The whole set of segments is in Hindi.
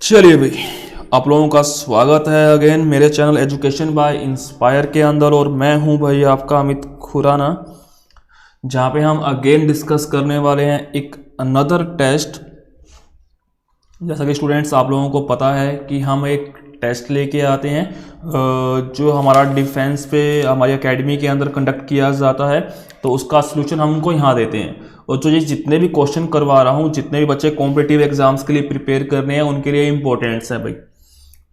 चलिए भाई, आप लोगों का स्वागत है अगेन मेरे चैनल एजुकेशन बाय इंस्पायर के अंदर। और मैं हूं भाई आपका अमित खुराना, जहां पे हम अगेन डिस्कस करने वाले हैं एक अनदर टेस्ट। जैसा कि स्टूडेंट्स आप लोगों को पता है कि हम एक टेस्ट लेके आते हैं जो हमारा डिफेंस पे हमारी एकेडमी के अंदर कंडक्ट किया जाता है, तो उसका सलूशन हमको यहाँ देते हैं। और जो ये जितने भी क्वेश्चन करवा रहा हूँ, जितने भी बच्चे कॉम्पिटिटिव एग्जाम्स के लिए प्रिपेयर कर रहे हैं, उनके लिए इंपॉर्टेंट्स है भाई।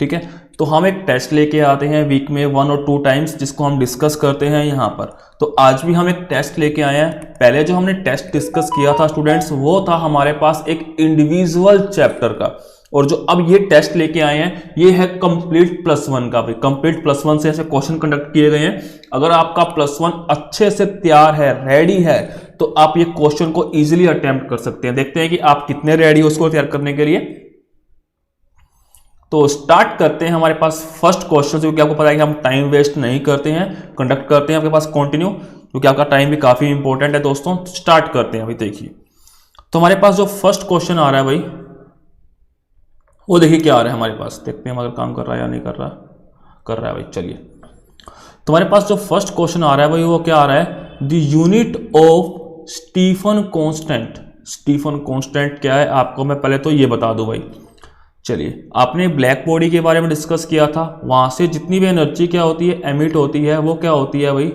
ठीक है, तो हम एक टेस्ट लेके आते हैं वीक में 1 और 2 टाइम्स, जिसको हम डिस्कस करते हैं यहाँ पर। तो आज भी हम एक टेस्ट लेके आए हैं। पहले जो हमने टेस्ट डिस्कस किया था स्टूडेंट्स, वो था हमारे पास एक इंडिविजुअल चैप्टर का, और जो अब ये टेस्ट लेके आए हैं ये है कंप्लीट +1 का। भाई कंप्लीट +1 से ऐसे क्वेश्चन कंडक्ट किए गए हैं। अगर आपका +1 अच्छे से तैयार है, रेडी है, तो आप ये क्वेश्चन को इजीली अटेम्प्ट कर सकते हैं। देखते हैं कि आप कितने रेडी हो उसको तैयार करने के लिए। तो स्टार्ट करते हैं हमारे पास फर्स्ट क्वेश्चन, क्योंकि आपको पता है कि हम टाइम वेस्ट नहीं करते हैं, कंडक्ट करते हैं आपके पास कंटिन्यू, क्योंकि आपका टाइम भी काफी इंपॉर्टेंट है दोस्तों। स्टार्ट करते हैं। अभी देखिए, तो हमारे पास जो फर्स्ट क्वेश्चन आ रहा है भाई, वो देखिए क्या आ रहा है हमारे पास। देखते हैं अगर काम कर रहा है या नहीं कर रहा। कर रहा है भाई। चलिए, तो हमारे पास जो फर्स्ट क्वेश्चन आ रहा है भाई, वो क्या आ रहा है, the unit of Stefan constant. Stefan constant क्या है, आपको मैं पहले तो ये बता दूं भाई। चलिए, आपने ब्लैक बॉडी के बारे में डिस्कस किया था, वहां से जितनी भी एनर्जी क्या होती है, एमिट होती है, वो क्या होती है भाई,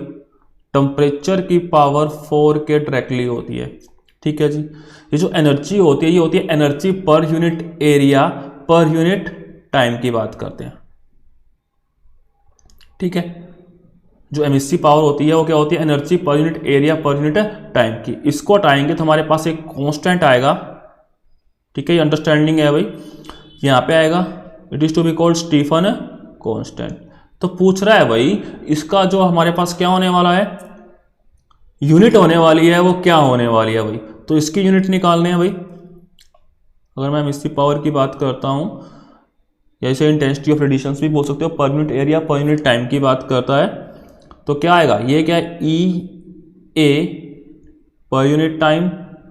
टेम्परेचर की पावर 4 के डायरेक्टली होती है। ठीक है जी, ये जो एनर्जी होती है, ये होती है energy per unit area per unit time की बात करते हैं। ठीक है, जो एमिसिव पावर होती है वो क्या होती है, energy per unit area per unit time की। इसको हटाएंगे तो हमारे पास एक कांस्टेंट आएगा। ठीक है, ये अंडरस्टैंडिंग है भाई। यहाँ पे आएगा, it is to be called Stefan constant. तो पूछ रहा है भाई, इसका जो हमारे पास क्या होने वाला है, यूनिट होने वाली है, वो क्या होने वाली है भाई। तो इसकी यूनिट निकालने हैं भाई। अगर मैं एमिसिव पावर की बात करता हूँ, या इसे इंटेंसिटी ऑफ रेडिएशन भी बोल सकते हो, per unit area per unit time की बात करता है, तो क्या आएगा, ये क्या है, ई ए per unit time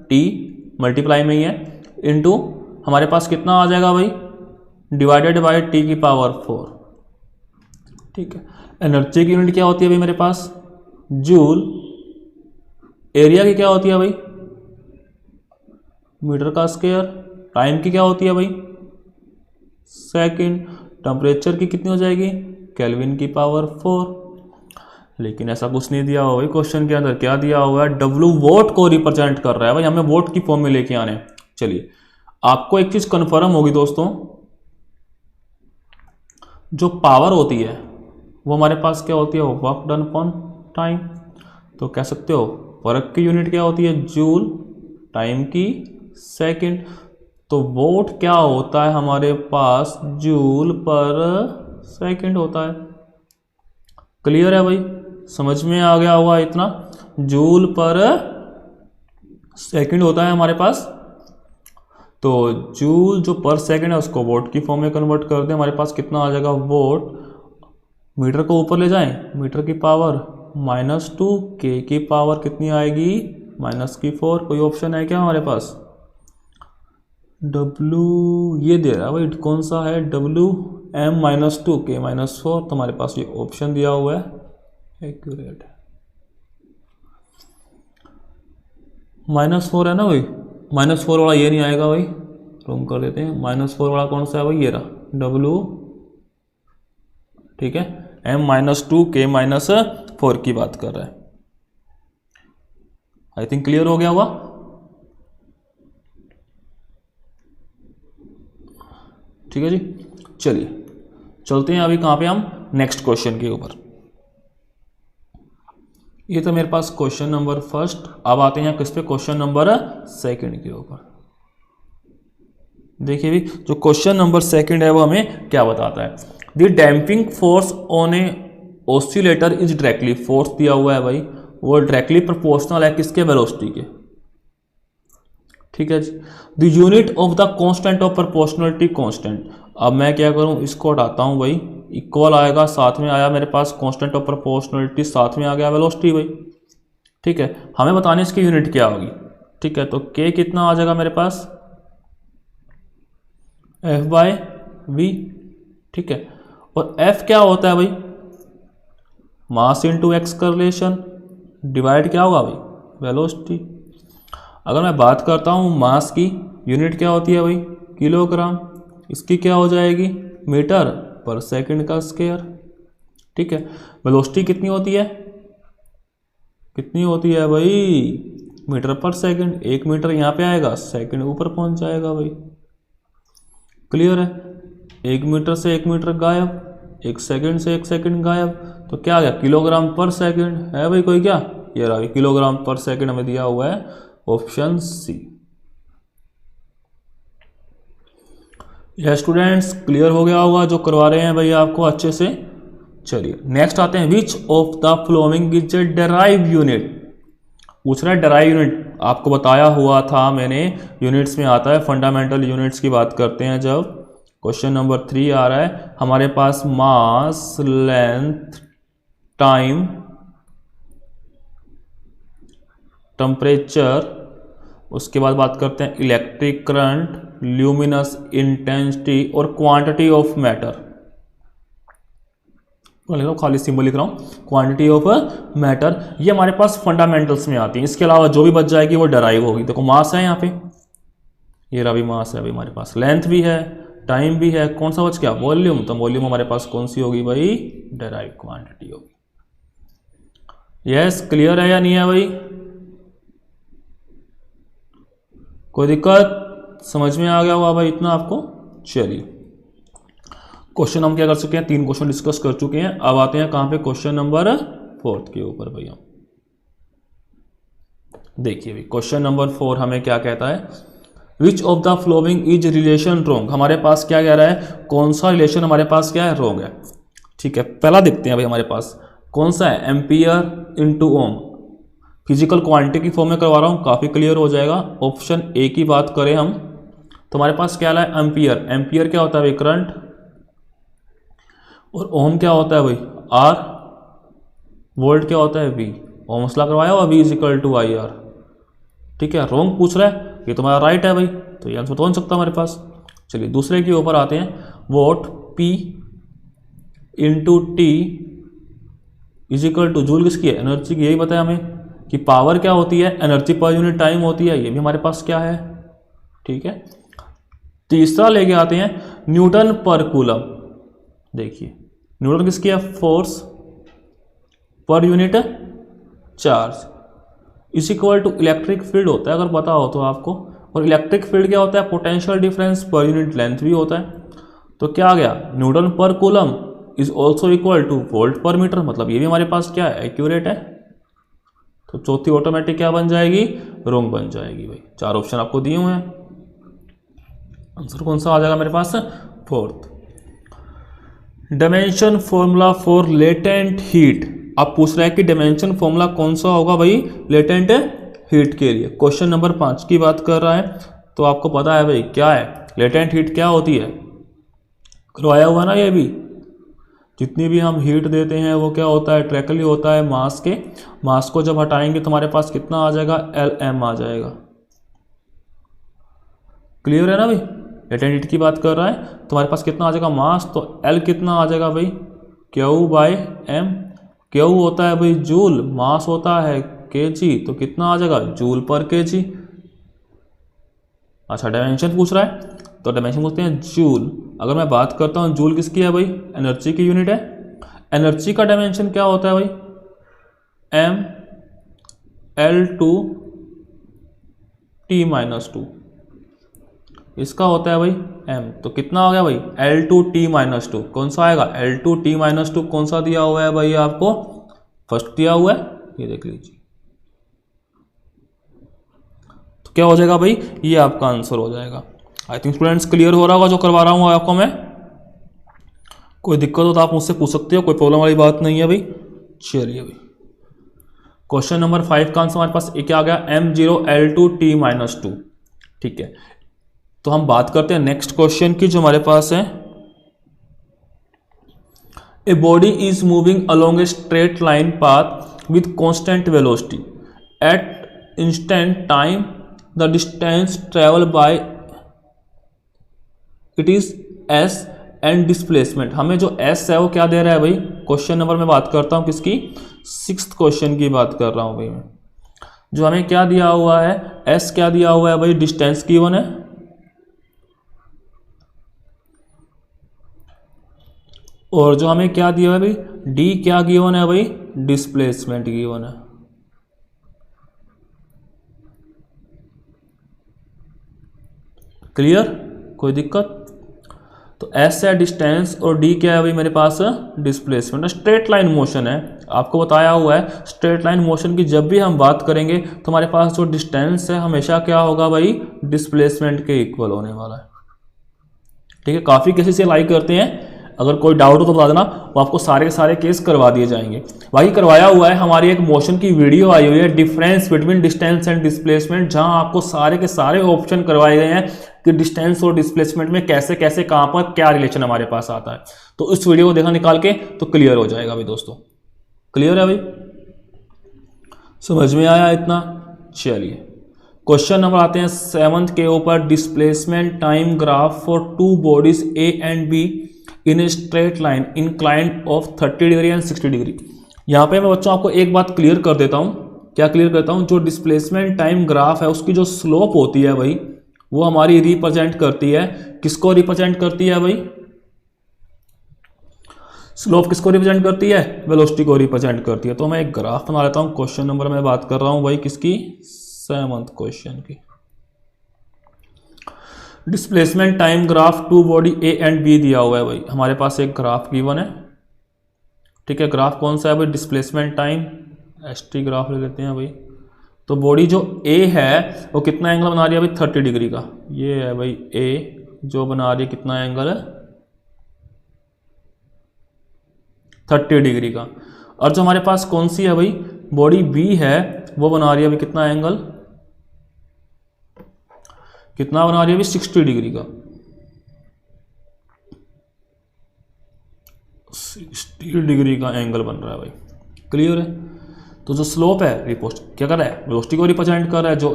T multiply में ही है, इनटू हमारे पास कितना आ जाएगा भाई, डिवाइडेड बाय टी की पावर 4। ठीक है, एनर्जी की यूनिट क्या होती है भाई मेरे पास, जूल। एरिया की क्या होती है भाई, मीटर का स्क्वायर। टाइम की क्या होती है भाई, सेकंड। टेम्परेचर की कितनी हो जाएगी, केल्विन की पावर 4। लेकिन ऐसा कुछ नहीं दिया हुआ भाई क्वेश्चन के अंदर। क्या दिया हुआ है, डब्ल्यू वोट को रिप्रेजेंट कर रहा है भाई, हमें वोट की फॉर्म में लेके आने। चलिए, आपको एक चीज कंफर्म होगी दोस्तों, जो पावर होती है वो हमारे पास क्या होती है, वर्क डन अपॉन टाइम। तो कह सकते हो वर्क की यूनिट क्या होती है, जूल, टाइम की सेकंड। तो वोट क्या होता है हमारे पास, जूल पर सेकंड होता है। क्लियर है भाई, समझ में आ गया होगा इतना। जूल पर सेकंड होता है हमारे पास। तो जूल जो पर सेकंड है उसको वोट की फॉर्म में कन्वर्ट कर दें, हमारे पास कितना आ जाएगा, वोट। मीटर को ऊपर ले जाएं, मीटर की पावर -2, के की पावर कितनी आएगी, -4। कोई ऑप्शन है क्या हमारे पास, W ये दे रहा है भाई, कौन सा है, W M -2 K -4। तो हमारे पास ये ऑप्शन दिया हुआ है, एक्यूरेट है। -4 है ना भाई, -4 वाला ये नहीं आएगा भाई, रूम कर देते हैं। -4 वाला कौन सा है भाई, ये रहा W। ठीक है, M -2 K -4 की बात कर रहा है। आई थिंक क्लियर हो गया होगा। ठीक है जी, चलिए चलते हैं अभी कहाँ पे, हम नेक्स्ट क्वेश्चन के ऊपर। ये तो मेरे पास क्वेश्चन नंबर फर्स्ट। अब आते हैं किस पे, क्वेश्चन नंबर सेकंड के ऊपर। देखिए भी, जो क्वेश्चन नंबर सेकंड है वो हमें क्या बताता है, the damping force on A oscillator is directly, force दिया हुआ है भाई, वो डायरेक्टली प्रोपोर्शनल है किसके, वेलोसिटी के। ठीक है जी, the unit of the constant of proportionality constant. अब मैं क्या करूं, इसको हटाता हूं भाई, इक्वल आएगा, साथ में आया मेरे पास कांस्टेंट ऑफ प्रोपोर्शनलिटी, साथ में आ गया वेलोसिटी भाई। ठीक है, हमें बताने इसकी यूनिट क्या होगी। ठीक है, तो के कितना आ जाएगा मेरे पास, F/m²। v, ठीक है। और f क्या होता है भाई, मास इंटू एक्स का रिलेशन डिवाइड क्या होगा भाई, वेलोसिटी। अगर मैं बात करता हूँ मास की यूनिट क्या होती है भाई, किलोग्राम, इसकी क्या हो जाएगी, मीटर पर सेकंड का स्क्वायर, ठीक है। वेलोसिटी कितनी होती है, कितनी होती है भाई, मीटर पर सेकंड। 1 मीटर यहाँ पे आएगा, सेकंड ऊपर पहुंच जाएगा भाई, क्लियर है। 1 मीटर से 1 मीटर गायब, 1 सेकंड से 1 सेकंड गायब, तो क्या आ गया, किलोग्राम पर सेकंड है भाई कोई क्या, ये रहा किलोग्राम पर सेकंड हमें दिया हुआ है, ऑप्शन सी। यह स्टूडेंट्स क्लियर हो गया होगा, जो करवा रहे हैं भाई आपको अच्छे से। चलिए नेक्स्ट आते हैं, विच of the following is a derive unit. पूछ रहा है डेराइव यूनिट, आपको बताया हुआ था मैंने, यूनिट्स में आता है, फंडामेंटल यूनिट्स की बात करते हैं जब। क्वेश्चन नंबर 3 आ रहा है हमारे पास, मास, लेंथ, टाइम, टेम्परेचर, उसके बाद बात करते हैं इलेक्ट्रिक करंट, ल्यूमिनस इंटेंसिटी और क्वांटिटी ऑफ मैटर। लिख रहा हूँ, खाली सिंबल लिख रहा हूँ, क्वांटिटी ऑफ मैटर, ये हमारे पास फंडामेंटल्स में आती है। इसके अलावा जो भी बच जाएगी वो डेराइव होगी। देखो मास है यहाँ पे, ये रहा भी मास है भाई हमारे पास, लेंथ भी है, टाइम भी है, कौन सा बच गया, वॉल्यूम। तो वॉल्यूम हमारे पास कौन सी होगी भाई, डेराइव क्वांटिटी होगी। यस क्लियर है या नहीं है भाई, कोई दिक्कत, समझ में आ गया हुआ भाई इतना आपको। चलिए क्वेश्चन हम क्या कर चुके हैं, 3 क्वेश्चन डिस्कस कर चुके हैं। अब आते हैं कहां पे, क्वेश्चन नंबर 4 के ऊपर भैया। देखिए भाई क्वेश्चन नंबर 4 हमें क्या कहता है, which of the following is relation wrong. हमारे पास क्या कह रहा है, कौन सा रिलेशन हमारे पास क्या है, रॉन्ग है, ठीक है। पहला देखते हैं भाई हमारे पास कौन सा है, एम्पियर इंटू ओम। फिजिकल क्वांटिटी की फॉर्म में करवा रहा हूं, काफी क्लियर हो जाएगा। ऑप्शन ए की बात करें हम तो हमारे पास क्या है, एम्पियर। एम्पियर क्या होता है भाई, करंट, और ओम क्या होता है भाई, आर, वोल्ट क्या होता है वी। ओम्स लॉ करवाया हुआ, V is equal to I R, ठीक है। रॉन्ग पूछ रहा है, ये तुम्हारा राइट है भाई, तो ये आंसर तो बन सकता है हमारे पास। चलिए दूसरे के ऊपर आते हैं, watt P into T is equal to, joule किसकी है, एनर्जी की। यही बताया हमें कि पावर क्या होती है, एनर्जी पर यूनिट टाइम होती है, ये भी हमारे पास क्या है, ठीक है। तीसरा लेके आते हैं, न्यूटन पर कूलम। देखिए न्यूटन किसकी है, फोर्स पर unit charge, is equal to electric field होता है अगर पता हो तो आपको। और इलेक्ट्रिक फील्ड क्या होता है, potential difference per unit length भी होता है। तो क्या आ गया, न्यूटन पर coulomb is also equal two volt पर मीटर, मतलब ये भी हमारे पास क्या है, एक्यूरेट है। तो चौथी ऑटोमेटिक क्या बन जाएगी, रॉन्ग बन जाएगी भाई। 4 ऑप्शन आपको दिए हुए हैं, आंसर कौन सा आ जाएगा मेरे पास, 4th। Dimension formula for latent heat. अब पूछ रहा है कि डायमेंशन फॉर्मूला कौन सा होगा भाई, लेटेंट हीट के लिए। क्वेश्चन नंबर 5 की बात कर रहा है, तो आपको पता है भाई क्या है, लेटेंट हीट क्या होती है, करवाया हुआ ना ये भी। जितनी भी हम हीट देते हैं वो क्या होता है, डायरेक्टली होता है मास के। मास को जब हटाएंगे तो हमारे पास कितना आ जाएगा, LM आ जाएगा। क्लियर है ना भाई, लेटेंट हीट की बात कर रहा है, तो हमारे पास कितना आ जाएगा मास, तो L कितना आ जाएगा भाई, Q/M। Q होता है भाई जूल, मास होता है kg, तो कितना आ जाएगा, जूल पर kg। अच्छा डायमेंशन पूछ रहा है, तो डायमेंशन पूछते हैं जूल। अगर मैं बात करता हूँ जूल किसकी है भाई, एनर्जी की यूनिट है। एनर्जी का डायमेंशन क्या होता है भाई, mL/T-2, इसका होता है भाई m। तो कितना हो गया भाई, L/T-2, कौन सा आएगा, L/T-2 कौन सा दिया हुआ है भाई आपको, फर्स्ट दिया हुआ है, ये देख लीजिए। तो क्या हो जाएगा भाई, ये आपका आंसर हो जाएगा। आई थिंक स्टूडेंट्स क्लियर हो रहा होगा जो करवा रहा हूँ आपको मैं। कोई दिक्कत हो तो आप मुझसे पूछ सकते हो, कोई प्रॉब्लम वाली बात नहीं है भाई। चलिए भाई क्वेश्चन नंबर 5 का आंसर हमारे पास एक आ गया, M0L/T-2, ठीक है। तो हम बात करते हैं नेक्स्ट क्वेश्चन की जो हमारे पास है, a body is moving along a straight line path with constant velocity at instant time, the distance travel by it is s and displacement. हमें जो एस है वो क्या दे रहा है भाई, क्वेश्चन नंबर में बात करता हूँ किसकी, 6th क्वेश्चन की बात कर रहा हूँ भाई मैं। जो हमें क्या दिया हुआ है, एस क्या दिया हुआ है भाई, डिस्टेंस गिवन है, और जो हमें क्या दिया है भाई, डी क्या गिवन है भाई, डिस्प्लेसमेंट गिवन है। क्लियर, कोई दिक्कत? तो एस है डिस्टेंस और डी क्या है भाई मेरे पास, डिस्प्लेसमेंट। स्ट्रेट लाइन मोशन है, आपको बताया हुआ है स्ट्रेट लाइन मोशन की जब भी हम बात करेंगे तो हमारे पास जो डिस्टेंस है हमेशा क्या होगा भाई, डिस्प्लेसमेंट के इक्वल होने वाला है। ठीक है, काफ़ी केसेस से लाइक करते हैं, अगर कोई डाउट हो तो बता देना, वो आपको सारे के सारे केस करवा दिए जाएंगे। भाई करवाया हुआ है, हमारी एक मोशन की वीडियो आई हुई है, difference between distance and displacement, जहां आपको सारे के सारे ऑप्शन करवाए गए हैं कि डिस्टेंस और डिस्प्लेसमेंट में कैसे कैसे कहां पर क्या रिलेशन हमारे पास आता है। तो इस वीडियो को देखा निकाल के तो क्लियर हो जाएगा भाई दोस्तों। क्लियर है भाई, समझ में आया इतना? चलिए क्वेश्चन नंबर आते हैं 7th के ऊपर, displacement time graph for 2 bodies A and be in a straight line inclined of 30 degree and 60 degree. यहाँ पे मैं बच्चों आपको एक बात क्लियर कर देता हूँ। क्या क्लियर करता हूँ? जो डिस्प्लेसमेंट टाइम ग्राफ है उसकी जो स्लोप होती है भाई, वो हमारी रिप्रेजेंट करती है, किसको रिप्रेजेंट करती है भाई, स्लोप किसको रिप्रेजेंट करती है, वेलोसिटी को रिप्रेजेंट करती है। तो मैं एक ग्राफ बना लेता हूँ, क्वेश्चन नंबर में बात कर रहा हूँ भाई किसकी, 7th क्वेश्चन की। Displacement time graph 2 body A and B दिया हुआ है भाई, हमारे पास एक ग्राफ गिवन है। ठीक है, ग्राफ कौन सा है भाई, डिस्प्लेसमेंट टाइम, एसटी ग्राफ ले लेते हैं भाई। तो बॉडी जो ए है वो कितना एंगल बना रही है भाई, 30 डिग्री का। ये है भाई ए जो बना रही है कितना एंगल है, 30 डिग्री का। और जो हमारे पास कौन सी है भाई, बॉडी बी है, वो बना रही है भाई कितना एंगल, कितना बना रही है भाई, 60 डिग्री का। 60 डिग्री का एंगल बन रहा है भाई। क्लियर है? तो जो स्लोप है रिपोस्ट क्या कर रहा है, वेलोसिटी को रिप्रेजेंट कर रहा है। जो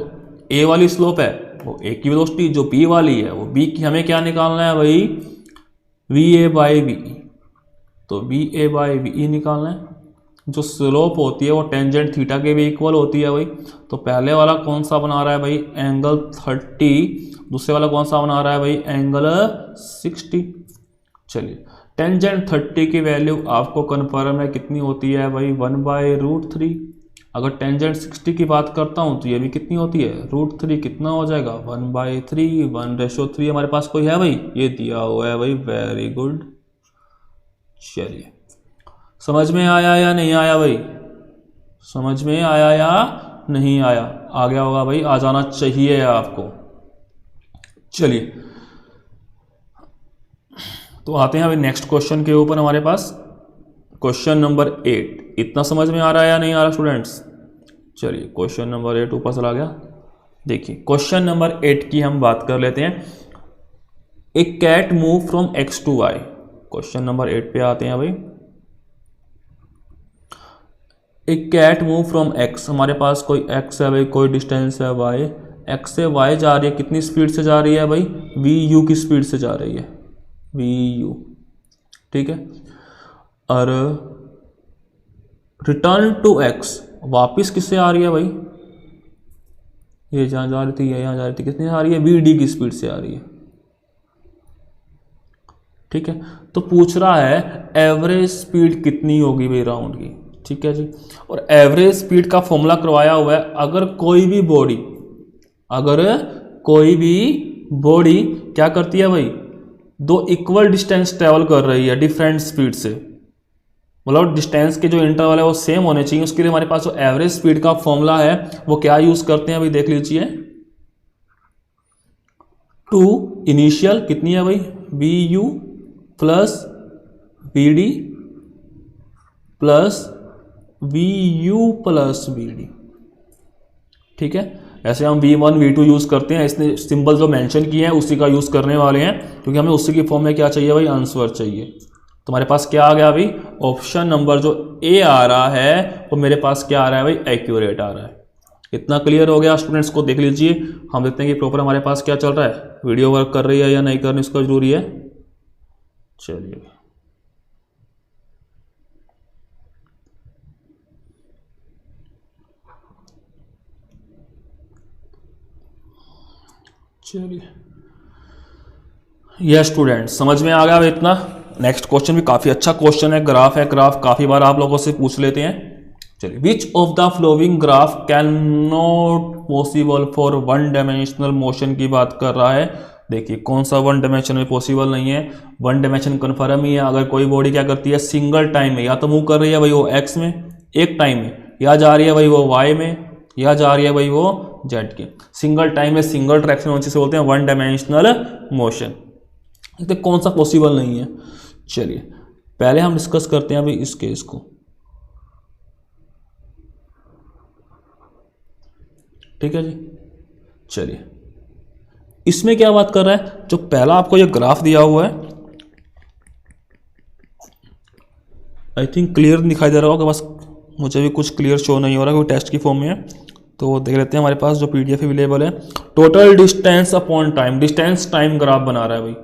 ए वाली स्लोप है वो ए की वेलोसिटी, जो बी वाली है वो बी की, हमें क्या निकालना है भाई, वी ए बाई बी। तो वी ए बाई बी निकालना है। जो स्लोप होती है वो टेंजेंट थीटा के भी इक्वल होती है भाई। तो पहले वाला कौन सा बना रहा है भाई, एंगल 30, दूसरे वाला कौन सा बना रहा है भाई, एंगल 60। चलिए टेंजेंट 30 की वैल्यू आपको कन्फर्म है कितनी होती है भाई, 1/√3। अगर टेंजेंट 60 की बात करता हूँ तो ये भी कितनी होती है, √3। कितना हो जाएगा, 1/3, 1:3 हमारे पास कोई है भाई, ये दिया हुआ है भाई। Very good. चलिए समझ में आया या नहीं आया भाई, समझ में आया या नहीं आया, आ गया होगा भाई, आ जाना चाहिए आपको। चलिए तो आते हैं अभी नेक्स्ट क्वेश्चन के ऊपर हमारे पास, क्वेश्चन नंबर 8। इतना समझ में आ रहा है या नहीं आ रहा स्टूडेंट्स? चलिए क्वेश्चन नंबर 8 ऊपर चला गया। देखिए क्वेश्चन नंबर 8 की हम बात कर लेते हैं। A cat move from X to Y. Question number 8 पे आते हैं भाई। A cat move from X, हमारे पास कोई एक्स है भाई, कोई डिस्टेंस है वाई, एक्स से वाई जा रही है, कितनी स्पीड से जा रही है भाई, वी यू की स्पीड से जा रही है, वी यू। ठीक है, और रिटर्न टू एक्स, वापिस किससे आ रही है भाई, ये जहाँ जा रही थी ये यहाँ जा रही थी, कितनी आ रही है, वी डी की स्पीड से आ रही है। ठीक है, तो पूछ रहा है एवरेज स्पीड कितनी होगी भाई राउंड की। ठीक है जी, और एवरेज स्पीड का फॉर्मूला करवाया हुआ है। अगर कोई भी बॉडी क्या करती है भाई, 2 इक्वल डिस्टेंस ट्रेवल कर रही है डिफरेंट स्पीड से, मतलब डिस्टेंस के जो इंटरवल है वो सेम होने चाहिए, उसके लिए हमारे पास जो एवरेज स्पीड का फॉर्मूला है वो क्या यूज करते हैं भाई, देख लीजिए। 2 इनिशियल कितनी है भाई, V U plus V D plus V U plus V D. ठीक है, ऐसे हम V1 V2 यूज करते हैं, इसने सिंबल जो मेंशन किए हैं उसी का यूज करने वाले हैं, क्योंकि हमें उसी की फॉर्म में क्या चाहिए भाई, आंसर चाहिए। तो हमारे पास क्या आ गया अभी, ऑप्शन नंबर जो ए आ रहा है वो मेरे पास क्या आ रहा है भाई, एक्यूरेट आ रहा है। इतना क्लियर हो गया स्टूडेंट्स को, देख लीजिए। हम देखते हैं कि प्रॉपर हमारे पास क्या चल रहा है, वीडियो वर्क कर रही है या नहीं करनी, इसका जरूरी है। चलिए यह स्टूडेंट समझ में आ गया इतना। नेक्स्ट क्वेश्चन भी काफी अच्छा क्वेश्चन है, ग्राफ है। ग्राफ काफी बार आप लोगों से पूछ लेते हैं। चलिए, विच of the flowing graph can not possible for one dimensional motion की बात कर रहा है। देखिए कौन सा वन डायमेंशन में पॉसिबल नहीं है, वन डायमेंशन कन्फर्म ही है। अगर कोई बॉडी क्या करती है, सिंगल टाइम में या तो मूव कर रही है भाई वो एक्स में एक टाइम में, या जा रही है भाई वो वाई में, या जा रही है भाई वो जेड के। सिंगल टाइम में सिंगल डायरेक्शन मोशन से बोलते हैं वन डायमेंशनल मोशन। तो कौन सा पॉसिबल नहीं है, चलिए पहले हम डिस्कस करते हैं अभी इस केस को। ठीक है जी, चलिए इसमें क्या बात कर रहा है, जो पहला आपको ये ग्राफ दिया हुआ है, आई थिंक क्लियर दिखाई दे रहा होगा, बस मुझे भी कुछ क्लियर शो नहीं हो रहा, क्योंकि टेस्ट की फॉर्म में है। तो देख लेते हैं, हमारे पास जो पीडीएफ अवेलेबल है, total distance upon time, distance time graph बना रहा है भाई।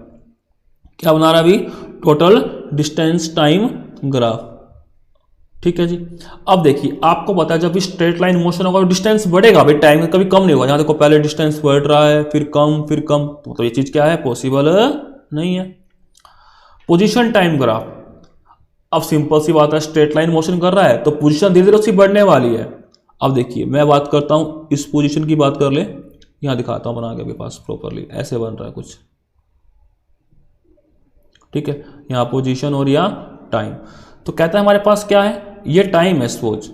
क्या बना रहा है अभी, टोटल डिस्टेंस टाइम ग्राफ। ठीक है जी। अब देखिए आपको पता है जब भी स्ट्रेट लाइन मोशन होगा डिस्टेंस बढ़ेगा भाई, टाइम कभी कम नहीं होगा। यहां देखो पहले डिस्टेंस बढ़ रहा है फिर कम फिर कम, तो मतलब ये चीज क्या है, पॉसिबल नहीं है। पोजीशन टाइम ग्राफ, अब सिंपल सी बात है, स्ट्रेट लाइन मोशन कर रहा है तो पोजीशन धीरे धीरे उसकी बढ़ने वाली है। अब देखिए मैं बात करता हूं, इस पोजीशन की बात कर ले, यहां दिखाता हूं बना के आपके पास प्रॉपरली, ऐसे बन रहा है कुछ। ठीक है, यहां पोजीशन और यहाँ टाइम। तो कहता है हमारे पास क्या है, ये टाइम है सपोज,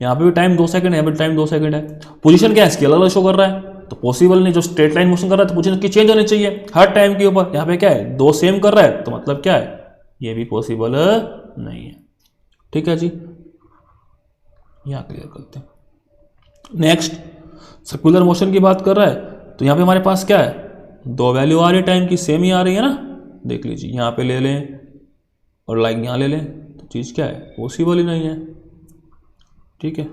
यहां पे भी टाइम 2 सेकंड है, यहाँ पे टाइम 2 सेकंड है। पोजीशन क्या है इसकी, अलग अलग शो कर रहा है, तो पॉसिबल नहीं। जो स्ट्रेट लाइन मोशन कर रहा है तो पोजीशन की चेंज होनी चाहिए हर टाइम के ऊपर। यहाँ पे क्या है, 2 सेम कर रहा है, तो मतलब क्या है, ये भी पॉसिबल नहीं है। ठीक है जी, यहां क्लियर करते हैं। नेक्स्ट, सर्कुलर मोशन की बात कर रहा है, तो यहाँ पे हमारे पास क्या है, 2 वैल्यू आ रही है टाइम की, सेम ही आ रही है ना। देख लीजिए यहाँ पे ले लें और लाइक यहाँ ले लें, तो चीज़ क्या है, पॉसिबल ही नहीं है। ठीक है,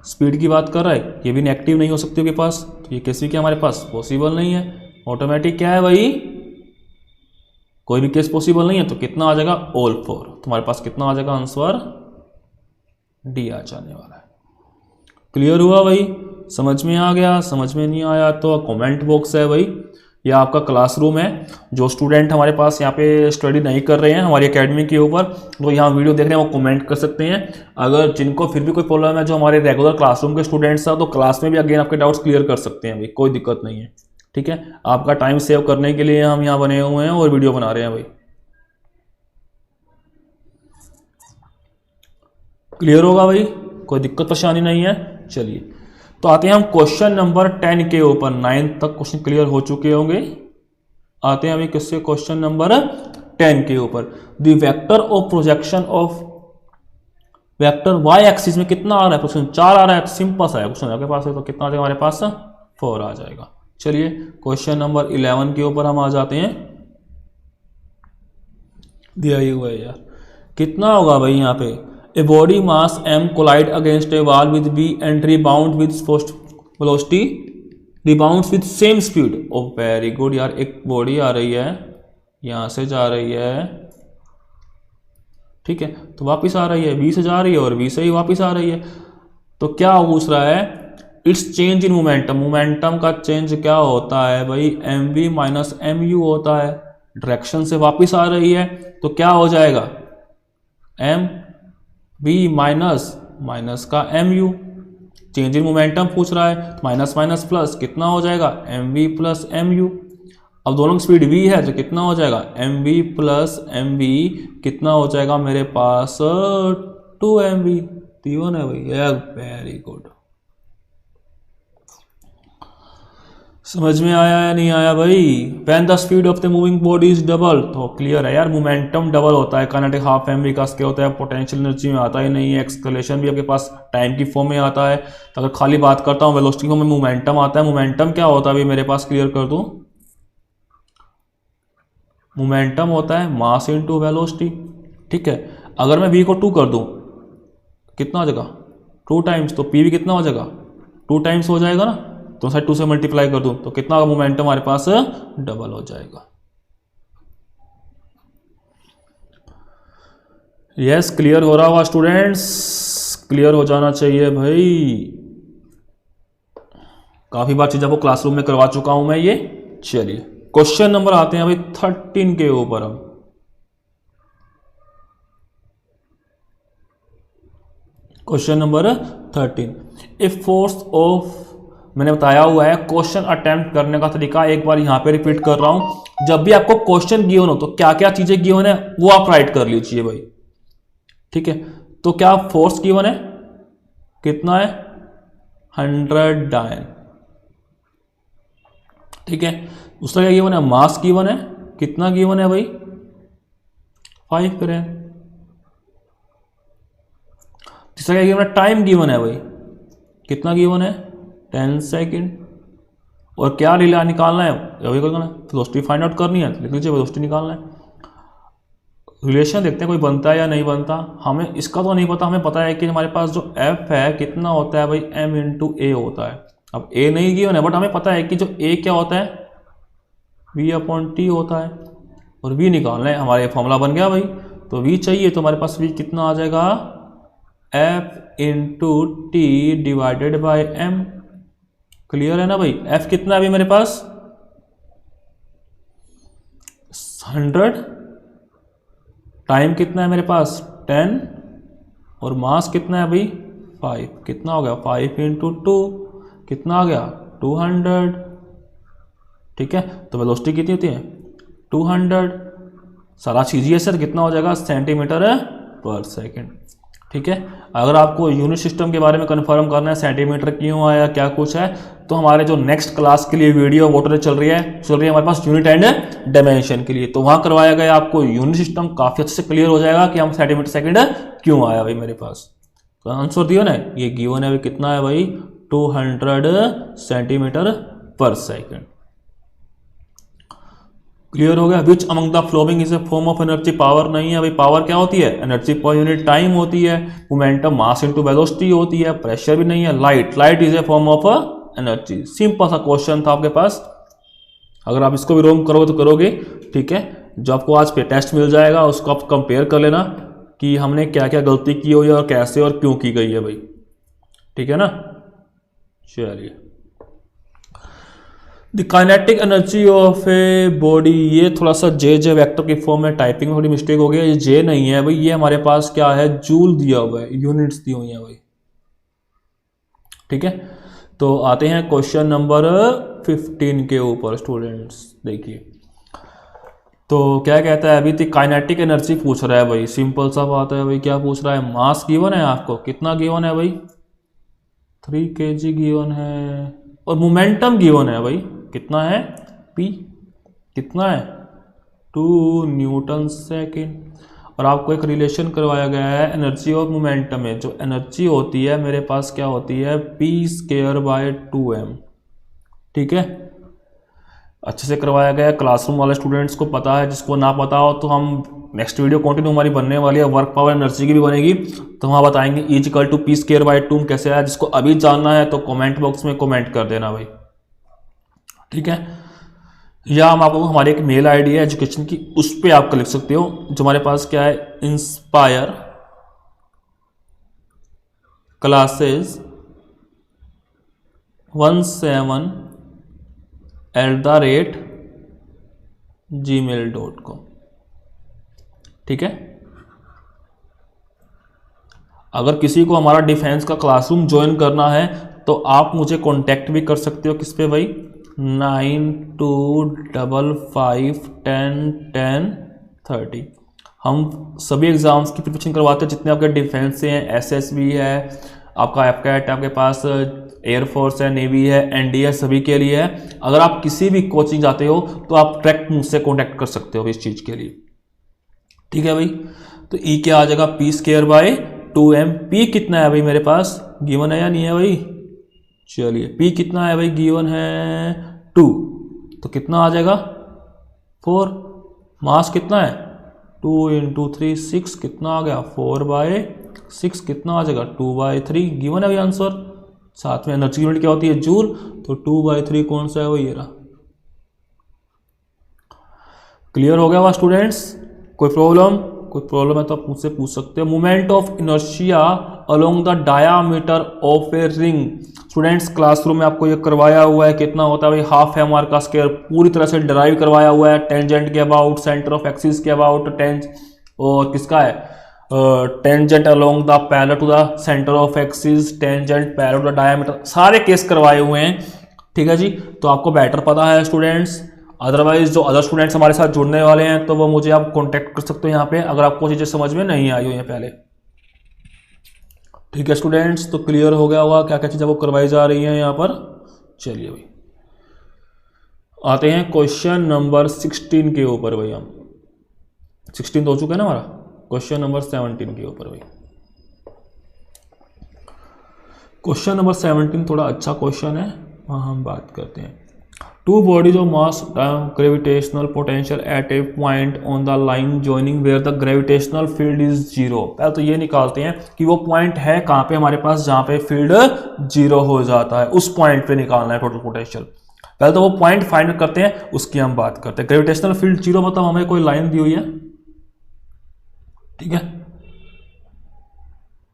स्पीड की बात कर रहा है, ये भी नेगेटिव नहीं हो सकती के पास, तो ये केस भी क्या हमारे पास पॉसिबल नहीं है। ऑटोमेटिक क्या है भाई, कोई भी केस पॉसिबल नहीं है, तो कितना आ जाएगा, ऑल 4। तुम्हारे पास कितना आ जाएगा, आंसर डी आ जाने वाला है। क्लियर हुआ भाई, समझ में आ गया। समझ में नहीं आया तो कमेंट बॉक्स है भाई, ये आपका क्लासरूम है। जो स्टूडेंट हमारे पास यहाँ पे स्टडी नहीं कर रहे हैं हमारी एकेडमी के ऊपर, तो यहाँ वीडियो देख रहे हैं वो कमेंट कर सकते हैं। अगर जिनको फिर भी कोई प्रॉब्लम है, जो हमारे रेगुलर क्लासरूम के स्टूडेंट्स हैं, तो क्लास में भी अगेन आपके डाउट्स क्लियर कर सकते हैं भाई, कोई दिक्कत नहीं है। ठीक है, आपका टाइम सेव करने के लिए हम यहाँ बने हुए हैं और वीडियो बना रहे हैं भाई। क्लियर होगा भाई, कोई दिक्कत परेशानी नहीं है। चलिए तो आते हैं हम क्वेश्चन नंबर 10 के ऊपर। 9 तक क्वेश्चन क्लियर हो चुके होंगे। आते हैं अभी किससे, क्वेश्चन नंबर 10 के ऊपर। The vector of projection of vector Y axis में कितना आ रहा है, क्वेश्चन 4 आ रहा है। सिंपल सा है क्वेश्चन, आपके पास है तो कितना आ जाएगा, हमारे पास 4 आ जाएगा। चलिए क्वेश्चन नंबर 11 के ऊपर हम आ जाते हैं। दिया ही हुआ है यार, कितना होगा भाई यहाँ पे, A body mass m collide against a wall with b and rebound with velocity rebounds with same speed। Oh very good यार, एक बॉडी आ रही है यहाँ से जा रही है, ठीक है, तो वापस आ रही है, b से जा रही है और b से ही वापस आ रही है। तो क्या पूछ रहा है, it's change in momentum. Momentum का चेंज क्या होता है भाई, mv माइनस mu होता है। डायरेक्शन से वापस आ रही है तो क्या हो जाएगा, m v माइनस का mu। चेंज इन मोमेंटम पूछ रहा है, तो माइनस माइनस प्लस कितना हो जाएगा, mv प्लस mu। अब दोनों की स्पीड v है तो कितना हो जाएगा, mv प्लस mv कितना हो जाएगा मेरे पास 2mv। T1 है भाई, वेरी गुड। समझ में आया या नहीं आया भाई। When the speed of the moving body is double, तो क्लियर है यार, मोमेंटम डबल होता है। काइनेटिक हाफ एमवी का स्केल होता है, पोटेंशियल एनर्जी में आता ही नहीं है। एक्सलेशन भी आपके पास टाइम की फॉर्म में आता है। तो अगर खाली बात करता हूँ वेलोसिटी फॉर्म में मोमेंटम आता है। मोमेंटम क्या होता है अभी मेरे पास, क्लियर कर दूं, मोमेंटम होता है मास इनटू वेलोसिटी। ठीक है, अगर मैं v को 2 कर दूं कितना हो जाएगा, 2 टाइम्स, तो p भी कितना हो जाएगा, 2 टाइम्स हो जाएगा ना। तो साइड 2 से मल्टीप्लाई कर दूं तो कितना होगा, मोमेंटम हमारे पास डबल हो जाएगा। यस, क्लियर हो रहा हुआ स्टूडेंट्स? क्लियर हो जाना चाहिए भाई। काफी बार चीजें आपको क्लासरूम में करवा चुका हूं मैं ये। चलिए क्वेश्चन नंबर आते हैं भाई 13 के ऊपर हम। Question number 13, a force of, मैंने बताया हुआ है क्वेश्चन अटेम्प्ट करने का तरीका एक बार यहां पे रिपीट कर रहा हूं। जब भी आपको क्वेश्चन गिवन हो तो क्या क्या चीजें गिवन है वो आप राइट कर लीजिए भाई, ठीक है। तो क्या फोर्स गिवन है, कितना है, 100 डायन, ठीक है। दूसरा क्या गिवन है, मास गिवन है, कितना गिवन है भाई, 5 ग्राम। तीसरा क्या गिवन है, टाइम गिवन है भाई, कितना गिवन है, 10 सेकेंड। और क्या रिला निकालना है, अभी करना है, वेलोसिटी फाइंड आउट करनी है, लिख लीजिए वेलोसिटी निकालना है। रिलेशन देखते हैं कोई बनता है या नहीं बनता। हमें इसका तो नहीं पता, हमें पता है कि हमारे पास जो एफ है कितना होता है भाई, m इंटू ए होता है। अब ए नहीं गिवन है बट हमें पता है कि जो ए क्या होता है, v अपॉन टी होता है। और v निकालना है, हमारे फॉर्मूला बन गया भाई। तो v चाहिए तो हमारे पास v कितना आ जाएगा, f into T divided by m। Clear है ना भाई? f कितना है अभी मेरे पास, 100, टाइम कितना है मेरे पास 10, और मास कितना है भाई 5। कितना हो गया, 5 इंटू 2 कितना आ गया, 200, ठीक है। तो वेलोसिटी कितनी होती है, 200। सारा चीज़िए सर, कितना हो जाएगा, सेंटीमीटर पर सेकेंड, ठीक है। अगर आपको यूनिट सिस्टम के बारे में कंफर्म करना है, सेंटीमीटर क्यों आया, क्या कुछ है, तो हमारे जो नेक्स्ट क्लास के लिए वीडियो वोटर चल रही है हमारे पास यूनिट एंड डायमेंशन के लिए, तो वहां करवाया गया आपको यूनिट सिस्टम, काफी अच्छे से क्लियर हो जाएगा कि हम सेंटीमीटर सेकंड क्यों आया भाई मेरे पास। तो आंसर दियो ना, ये गिवन है भाई, कितना है भाई, 200 सेंटीमीटर पर सेकेंड। क्लियर हो गया। Which among the following is a form of energy, power नहीं है भाई, पावर क्या होती है, एनर्जी पर यूनिट टाइम होती है। मोमेंटम मास इनटू वेलोसिटी होती है। प्रेशर भी नहीं है। Light is a form of energy. Simple सा क्वेश्चन था आपके पास, अगर आप इसको भी रोम करोगे तो करोगे, ठीक है। जो आपको आज पे टेस्ट मिल जाएगा उसको आप कंपेयर कर लेना कि हमने क्या क्या गलती की हुई है और कैसे और क्यों की गई है भाई, ठीक है ना। चलिए, the kinetic energy of a body, ये थोड़ा सा जे वेक्टर की फॉर्म में टाइपिंग में थोड़ी मिस्टेक हो गई है, ये जे नहीं है भाई, ये हमारे पास क्या है, जूल दिया हुआ है, यूनिट्स दी हुई है भाई, ठीक है। तो आते हैं क्वेश्चन नंबर 15 के ऊपर स्टूडेंट्स, देखिए तो क्या कहता है, अभी तक काइनेटिक एनर्जी पूछ रहा है भाई, सिंपल सा बात है भाई, क्या पूछ रहा है, मास गिवन है आपको, कितना गिवन है भाई, 3 kg गिवन है, और मोमेंटम गिवन है भाई, कितना है, p कितना है, 2 न्यूटन सेकेंड। और आपको एक रिलेशन करवाया गया है एनर्जी और मोमेंटम में, जो एनर्जी होती है मेरे पास क्या होती है, p²/2m, ठीक है। अच्छे से करवाया गया है, क्लासरूम वाले स्टूडेंट्स को पता है, जिसको ना पता हो तो हम नेक्स्ट वीडियो कंटिन्यू हमारी बनने वाली है, वर्क पावर एनर्जी की भी बनेगी, तो वहाँ बताएंगे E=p²/2 कैसे आया। जिसको अभी जानना है तो कमेंट बॉक्स में कमेंट कर देना भाई, ठीक है। या हम आपको हमारी एक मेल आईडी है एजुकेशन की, उस पर आप लिख सकते हो, जो हमारे पास क्या है, इंस्पायर क्लासेस 17@gmail.com, ठीक है। अगर किसी को हमारा डिफेंस का क्लासरूम ज्वाइन करना है तो आप मुझे कांटेक्ट भी कर सकते हो, किस पे भाई, 9255101030। हम सभी एग्जाम्स की प्रिपरेशन करवाते हैं, जितने आपके डिफेंस से हैं, एसएसबी है आपका, एफकैट आपके पास, एयरफोर्स है, नेवी है, एनडीए, सभी के लिए है। अगर आप किसी भी कोचिंग जाते हो तो आप डायरेक्ट मुझसे कांटेक्ट कर सकते हो इस चीज़ के लिए, ठीक है भाई। तो ई क्या आ जाएगा, p²/2m। p कितना है भाई मेरे पास, गिवन है या नहीं है भाई, चलिए p कितना है भाई, गिवन है 2, तो कितना आ जाएगा 4। मास कितना है, 2 × 3 6, कितना आ गया 4/6, कितना आ जाएगा 2/3, गिवन है भाई आंसर। साथ में एनर्जी यूनिट क्या होती है, जूल, तो 2/3 कौन सा है वो, ये रहा। क्लियर हो गया हुआ स्टूडेंट्स, कोई प्रॉब्लम, कोई प्रॉब्लम है तो आप मुझसे पूछ सकते हो। Moment of inertia along the diameter of a ring. Students classroom में आपको ये करवाया हुआ है, कितना होता है भाई, हाफ एम आर का स्क्वायर, पूरी तरह से डिराइव करवाया हुआ है, टेंजेंट के अबाउट, सेंटर ऑफ एक्सिस के अबाउट, और किसका है, tangent along the parallel to the centre of axis, tangent parallel to the diameter, सारे केस करवाए हुए हैं। ठीक है जी, तो आपको बेटर पता है स्टूडेंट्स। अदरवाइज जो अदर स्टूडेंट्स हमारे साथ जुड़ने वाले हैं तो वो मुझे आप कांटेक्ट कर सकते हो यहाँ पे, अगर आपको चीज़ें समझ में नहीं आई हुई हैं पहले। ठीक है स्टूडेंट्स, तो क्लियर हो गया होगा क्या क्या चीज़ें वो करवाई जा रही हैं यहाँ पर। चलिए भाई आते हैं क्वेश्चन नंबर 16 के ऊपर। भाई हम 16 तो हो चुका है ना हमारा, क्वेश्चन नंबर 17 के ऊपर। भाई क्वेश्चन नंबर 17 थोड़ा अच्छा क्वेश्चन है, वहाँ हम बात करते हैं। Two bodies of mass gravitational potential at a point on the line joining where the gravitational field is zero. पहले तो ये निकालते हैं कि वो पॉइंट है कहाँ पे हमारे पास जहाँ पे फील्ड जीरो हो जाता है, उस पॉइंट पे निकालना है टोटल पोटेंशियल। पहले तो वो पॉइंट फाइंड करते हैं, उसकी हम बात करते हैं। ग्रेविटेशनल फील्ड जीरो मतलब हमें कोई लाइन दी हुई है, ठीक है,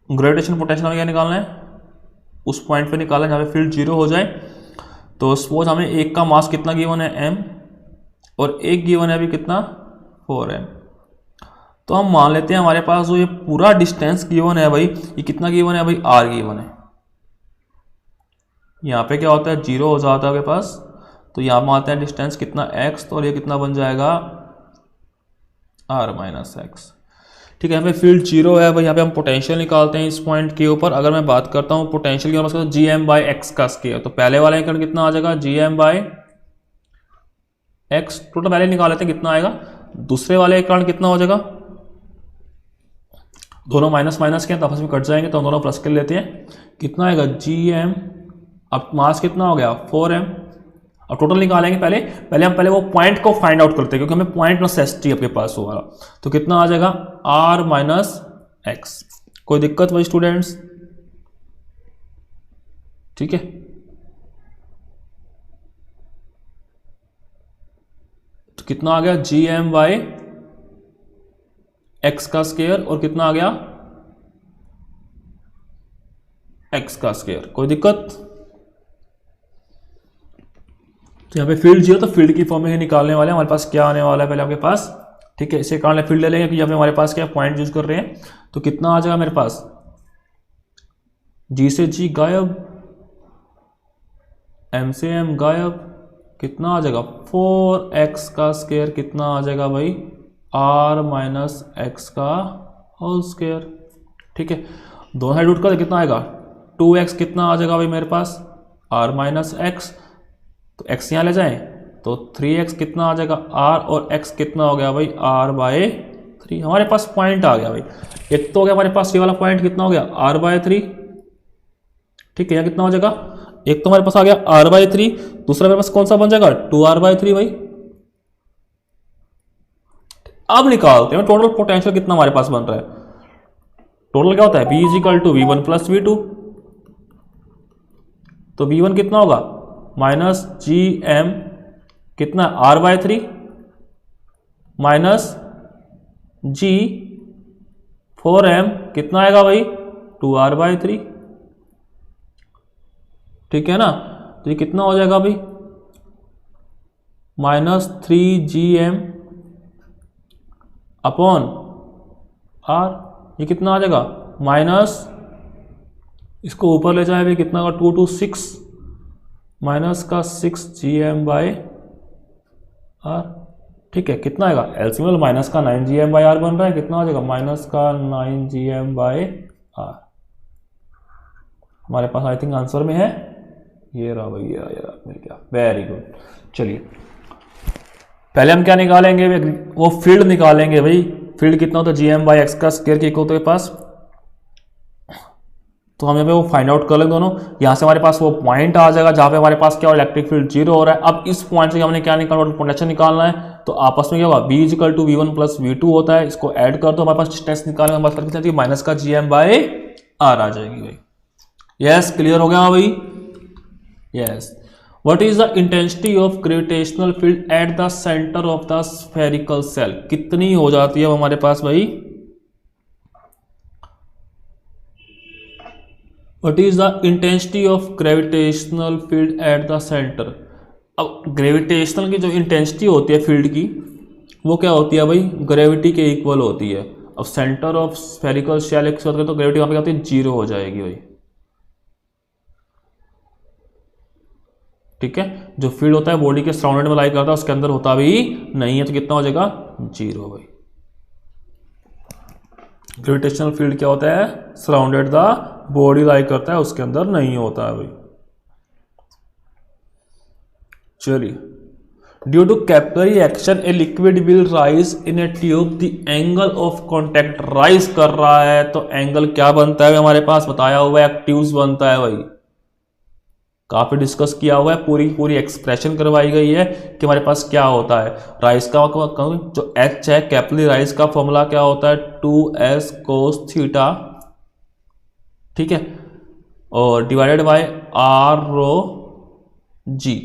ग्रेविटेशनल पोटेंशियल हमें क्या निकालना है, उस पॉइंट पे निकालना है जहाँ पे फील्ड जीरो हो जाए। तो सपोज हमें एक का मास कितना गिवन है m, और एक गिवन है अभी कितना 4m। तो हम मान लेते हैं हमारे पास जो ये पूरा डिस्टेंस गिवन है भाई, ये कितना गिवन है भाई, r गिवन है। यहाँ पे क्या होता है, जीरो हो जाता है आपके पास, तो यहाँ मानते हैं डिस्टेंस कितना x, तो और ये कितना बन जाएगा r माइनस एक्स। ठीक है, यहाँ पे फील्ड जीरो है भाई, यहाँ पे हम पोटेंशियल निकालते हैं इस पॉइंट के ऊपर। अगर मैं बात करता हूँ पोटेंशियल की, बात जी एम बाई एक्स का स्क्वायर, तो पहले वाला इक्वेशन कितना आ जाएगा, G M by X. Total पहले निकाल लेते हैं कितना आएगा, दूसरे वाले इक्वेशन कितना हो जाएगा, दोनों माइनस माइनस के आपस में कट जाएंगे तो हम दोनों प्लस कर लेते हैं, कितना आएगा जी एम, अब मास कितना हो गया 4m। अब टोटल निकालेंगे, पहले हम वो पॉइंट को फाइंड आउट करते हैं, क्योंकि हमें पॉइंट नेसेसिटी आपके पास होगा। तो कितना आ जाएगा r माइनस एक्स। कोई दिक्कत भाई स्टूडेंट्स, ठीक है। तो कितना आ गया जी एम बाई एक्स का स्क्वायर, और कितना आ गया एक्स का स्क्वायर। कोई दिक्कत, तो यहाँ पे फील्ड जीरो, तो फील्ड की फॉर्म में निकालने वाले हमारे पास क्या आने वाला है पहले आपके पास, ठीक है। इसे कारण फील्ड ले लेंगे कि यहाँ पे हमारे पास क्या पॉइंट यूज कर रहे हैं। तो कितना आ जाएगा मेरे पास, जी से जी गायब, एम से एम गायब, कितना आ जाएगा 4x का स्क्वायर, कितना आ जाएगा भाई r माइनस एक्स का होल स्क्वायर। ठीक है, दोनों साइड रूट कर कितना आएगा 2x, कितना आ जाएगा भाई मेरे पास r माइनस एक्स, तो x यहाँ ले जाएं तो 3x, कितना आ जाएगा r, और x कितना हो गया भाई r बाय 3। हमारे पास पॉइंट आ गया भाई, एक तो हो गया हमारे पास ये वाला पॉइंट, कितना हो गया r बाय 3। ठीक है, यहाँ कितना हो जाएगा, एक तो हमारे पास आ गया r बाय 3, दूसरा मेरे पास कौन सा बन जाएगा 2r बाय 3 भाई। अब निकालते हैं टोटल पोटेंशियल कितना हमारे पास बन रहा है। टोटल क्या होता है, v is equal to v1 plus v2, तो v1 कितना होगा माइनस जी एम, कितना r by 3 minus G 4m, कितना आएगा भाई 2r बाय 3। ठीक है ना, तो ये कितना हो जाएगा भाई माइनस 3gm अपॉन r, ये कितना आ जाएगा माइनस, इसको ऊपर ले जाए भाई कितना होगा 2 to 6 माइनस का 6gm बाय r। ठीक है, कितना आएगा एलसीएम माइनस का 9gm बाय r बन रहा है, कितना आ जाएगा माइनस का 9gm बाय r। हमारे पास आई थिंक आंसर में है, ये रहा भाई, ये रहा मिल गया, वेरी गुड। चलिए पहले हम क्या निकालेंगे, वो फील्ड निकालेंगे भाई। फील्ड कितना होता है gm बाय एक्स का स्क्वायर के इक्वल के पास, तो हम यहाँ पे वो फाइंड आउट कर लेंगे दोनों। यहाँ से हमारे पास वो पॉइंट आ जाएगा जहाँ पे हमारे पास क्या हो, इलेक्ट्रिक फील्ड जीरो हो रहा है। अब इस पॉइंट से हमने क्या निकालना, पोटेंशियल निकालना है, तो आपस में क्या होगा b equal to v1 plus v2 होता है, इसको ऐड कर दो, हमारे पास डिस्टेंस निकालने में बात करके माइनस का gm बाय r आ जाएगी भाई। यस, क्लियर हो गया भाई, yes. What is the intensity of gravitational field at the centre of the spherical shell, कितनी हो जाती है हमारे पास भाई what is the intensity of gravitational field at the centre. अब ग्रेविटेशनल की जो इंटेंसिटी होती है फील्ड की वो क्या होती है भाई, ग्रेविटी के इक्वल होती है। अब सेंटर ऑफ स्फेरिकल शेल की बात करें तो ग्रेविटी वहां पे क्या होती है, 0 हो जाएगी भाई। ठीक है, जो फील्ड होता है बॉडी के सराउंडेड में लाई करता है उसके अंदर होता भी नहीं है, तो कितना हो जाएगा, 0 भाई। ग्रेविटेशनल फील्ड क्या होता है, सराउंडेड द बॉडी लाई करता है उसके अंदर नहीं होता है भाई। चलिए, due to capillary action a liquid will rise in a tube, the angle of contact rise कर रहा है तो एंगल क्या बनता है हमारे पास बताया हुआ है, एक्टिव्स बनता है भाई। काफी डिस्कस किया हुआ है, पूरी एक्सप्रेशन करवाई गई है कि हमारे पास क्या होता है। राइज का जो एच है कैपिलरी राइज का फॉर्मूला क्या होता है, 2s cos थीटा, ठीक है, और divided by r rho g।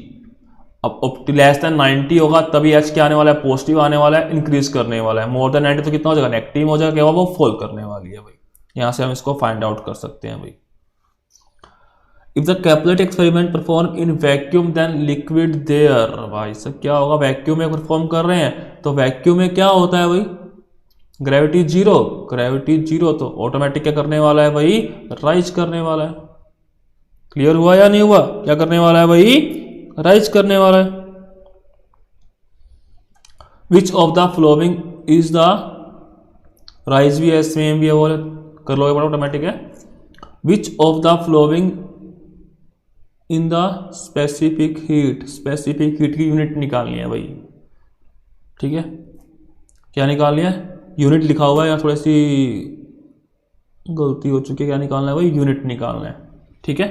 अब लेस देन 90 होगा तभी h क्या आने वाला है, पॉजिटिव आने वाला है, इंक्रीज करने वाला है। मोर देन 90 तो कितना हो जाएगा, नेगेटिव हो जाएगा, क्या वो फॉल करने वाली है भाई। यहां से हम इसको फाइंड आउट कर सकते हैं भाई। If the capillary experiment perform in vacuum then liquid there, भाई सब क्या होगा, वैक्यूम में परफॉर्म कर रहे हैं तो वैक्यूम में क्या होता है भाई, ग्रेविटी 0, ग्रेविटी 0 तो ऑटोमेटिक क्या करने वाला है भाई, राइज करने वाला है। क्लियर हुआ या नहीं हुआ, क्या करने वाला है भाई, राइज करने वाला है। Which of the following is the, rise भी है सेम भी है, वो कर लोगे बड़ा ऑटोमेटिक है। Which of the flowing in the specific heat, specific heat की यूनिट निकालनी है भाई। ठीक है, क्या निकालनी है, यूनिट लिखा हुआ है, या थोड़ी सी गलती हो चुकी है, क्या निकालना है भाई, यूनिट निकालना है। ठीक है,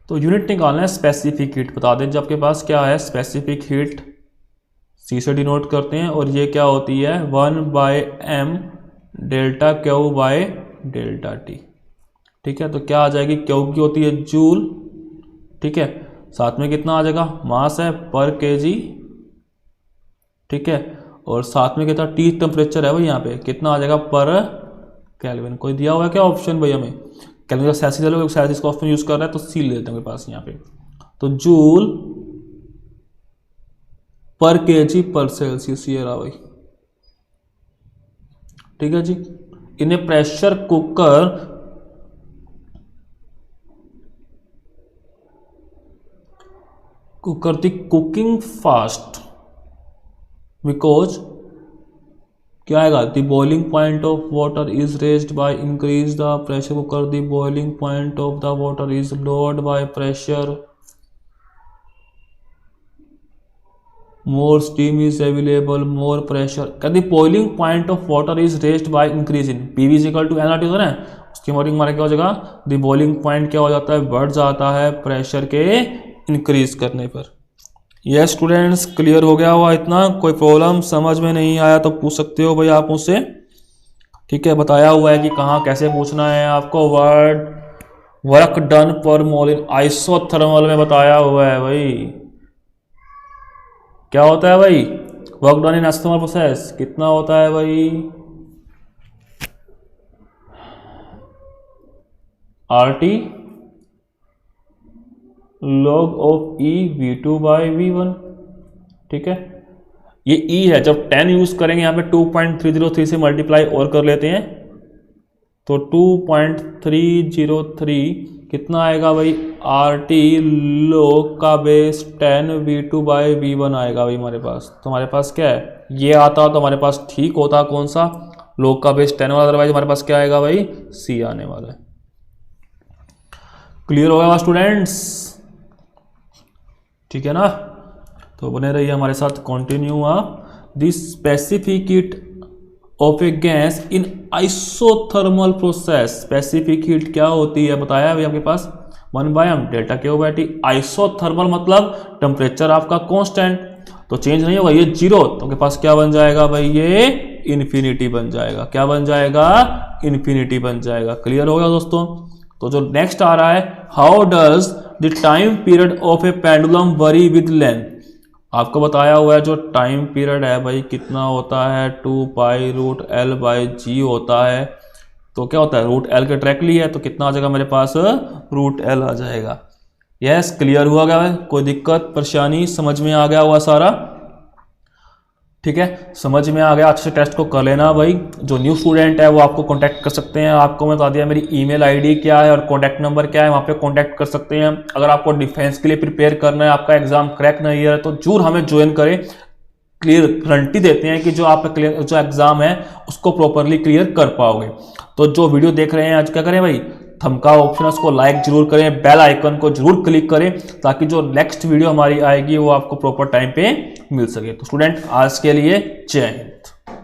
तो यूनिट निकालना है स्पेसिफिक हीट। बता दें जब आपके पास क्या है, स्पेसिफिक हीट सी से डिनोट करते हैं, और ये क्या होती है 1/m delta Q by delta T. ठीक है, तो क्या आ जाएगी, क्यू की होती है जूल, ठीक है, साथ में कितना आ जाएगा, मास है पर केजी, ठीक है, और साथ में कितना टी टेम्परेचर है भाई, यहाँ पे कितना आ जाएगा पर केल्विन। कोई दिया हुआ है क्या ऑप्शन भाई हमें, केल्विन का सेल्सियस ले लो, सेल्सियस का ऑप्शन यूज कर रहा है तो सी ले लेते हैं पास यहाँ पे। तो जूल पर केजी पर सेल्सियस ये रहा भाई। ठीक है जी, in a pressure cooker cooker the cooking fast because क्या आएगा, the boiling point of water is raised by increase the pressure cooker, the boiling point of the water is lowered by pressure, more steam is available, more pressure। क्या the boiling point of water is raised by increase in PV is equal to NRT होता है ना, उसकी मॉडिंग हमारा क्या हो जाएगा, द बॉइलिंग पॉइंट क्या हो जाता है, बढ़ जाता है प्रेशर के इंक्रीज करने पर। यस स्टूडेंट्स, क्लियर हो गया हुआ इतना, कोई प्रॉब्लम समझ में नहीं आया तो पूछ सकते हो भाई आप मुझसे। ठीक है, बताया हुआ है कि कहाँ कैसे पूछना है आपको। वर्क डन पर मोल इन आइसोथर्मल में बताया हुआ है भाई। क्या होता है भाई, work done in isothermal process कितना होता है भाई, RT log of E V2/V1। ठीक है, ये E है, जब 10 यूज करेंगे यहाँ पे 2.303 से मल्टीप्लाई और कर लेते हैं तो 2.303 कितना आएगा भाई, RT log का बेस 10 V2/V1 आएगा भाई हमारे पास। तो हमारे पास क्या है, ये आता तो हमारे पास ठीक होता, कौन सा, log का बेस 10 वाला, अदरवाइज हमारे पास क्या आएगा भाई, C आने वाला है। क्लियर होगा स्टूडेंट्स, ठीक है ना, तो बने रहिए हमारे साथ, कंटिन्यू आप। This specific heat of a gas in isothermal process, specific heat क्या होती है बताया अभी आपके पास, 1/m delta Q by T. Isothermal मतलब टेम्परेचर आपका कांस्टेंट, तो चेंज नहीं होगा, ये 0, तो आपके पास क्या बन जाएगा भाई, ये इन्फिनिटी बन जाएगा। क्या बन जाएगा, इन्फिनिटी बन जाएगा। क्लियर हो गया दोस्तों। तो जो नेक्स्ट आ रहा है, how does the time period of A pendulum worry with length. आपको बताया हुआ है जो टाइम पीरियड है भाई कितना होता है, 2π√L/g होता है। तो क्या होता है, रूट एल के डायरेक्टली है तो कितना आ जाएगा मेरे पास, रूट एल आ जाएगा। यस, क्लियर हुआ गया है, कोई दिक्कत परेशानी, समझ में आ गया हुआ सारा, ठीक है, समझ में आ गया। अच्छे से टेस्ट को कर लेना भाई। जो न्यू स्टूडेंट है वो आपको कांटेक्ट कर सकते हैं, आपको मैं बता दिया मेरी ईमेल आईडी क्या है और कांटेक्ट नंबर क्या है, वहाँ पे कांटेक्ट कर सकते हैं। अगर आपको डिफेंस के लिए प्रिपेयर करना है, आपका एग्जाम क्रैक नहीं है तो जरूर हमें ज्वाइन करें। क्लियर गारंटी देते हैं कि जो आपका क्लियर जो एग्जाम है उसको प्रॉपरली क्लियर कर पाओगे। तो जो वीडियो देख रहे हैं आज क्या करें भाई, थंबका ऑप्शन है उसको लाइक जरूर करें, बेल आइकन को जरूर क्लिक करें ताकि जो नेक्स्ट वीडियो हमारी आएगी वो आपको प्रॉपर टाइम पे मिल सके। तो स्टूडेंट आज के लिए जय हिंद।